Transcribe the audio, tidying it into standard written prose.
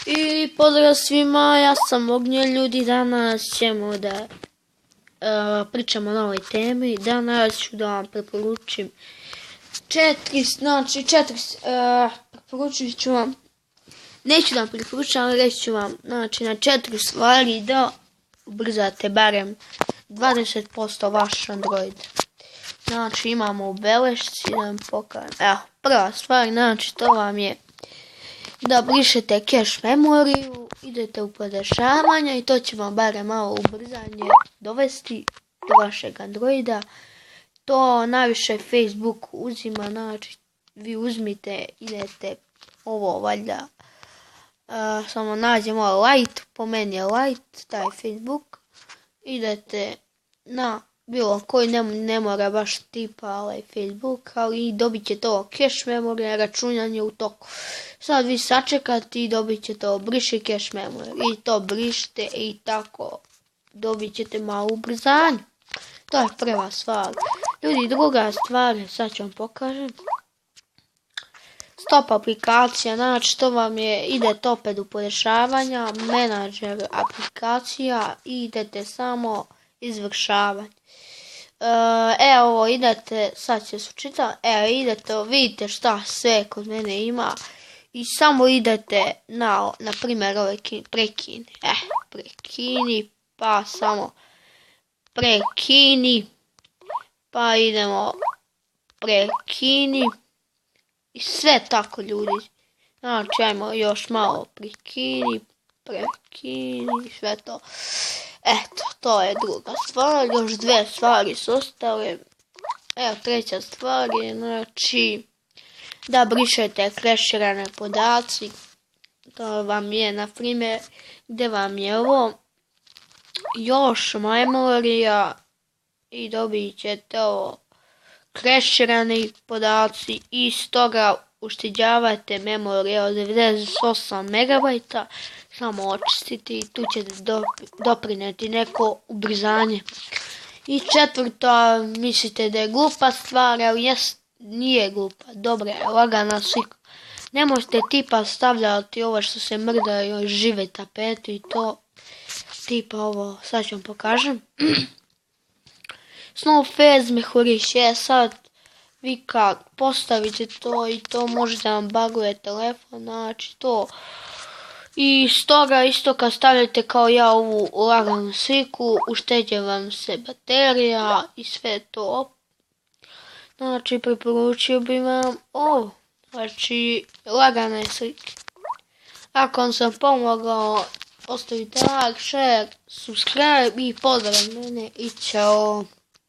I pozdrav svima, ja sam Ognjen, ljudi, danas ćemo da pričamo o novoj temi. Danas ću da vam preporučim preporučit ću vam, neću da vam preporučam, reći ću vam, na 4 stvari da ubrzate barem 20% vaš Android. Znači imamo u belešci, da vam pokažem. Evo, prva stvar, to vam je da brišete cache memoriju, idete u podešavanja i to će vam barem malo ubrzanje dovesti do vašeg Androida. To najviše Facebook uzima, vi uzmite, idete ovo valjda, samo nađemo light, po meni je light, taj Facebook, idete na bilo koji, ne mora baš tipa Facebook, ali dobit ćete ovo cache memory, računanje u toku. Sad vi sačekate i dobit ćete ovo briši cache memory i to brišite i tako dobit ćete malo ubrzanje. To je prva stvar. Ljudi, druga stvar, sad ću vam pokažem. Stop aplikacija, to vam je, idete opet u podešavanja, menadžer aplikacija i idete samo izvršavanje. Evo, idete, sad će se učitati, idete, vidite šta sve kod mene ima i samo idete na primjer ove prekini, pa samo prekini, pa idemo prekini i sve tako, ljudi. Znači, ajmo još malo prekini, sve to. Eto, to je druga stvar, još 2 stvari su ostale. Evo, treća stvar je, da brišete kreširane podaci. To vam je, na primjer, gdje vam je ovo još memorija i dobit ćete ovo kreširani podaci i stoga uštiđavate memorije od 98 MB, samo očistiti i tu ćete doprineti neko ubrzanje. I četvrta, mislite da je glupa stvar, ali nije glupa, dobra je, lagana slika. Ne možete tipa stavljati ovo što se mrdaju žive tapete i to, tipa ovo, sad ću vam pokažem. Snowphase mehuriš je sad, vi kad postavite to i to može da vam baguje telefon, znači to. I stoga isto kad stavljate kao ja ovu laganu sliku, ušteđe vam se baterija i sve to. Znači preporučio bi vam ovo, znači lagana je slika. Ako vam sam pomogao, ostavite like, share, subscribe i pozdrav mene i čao.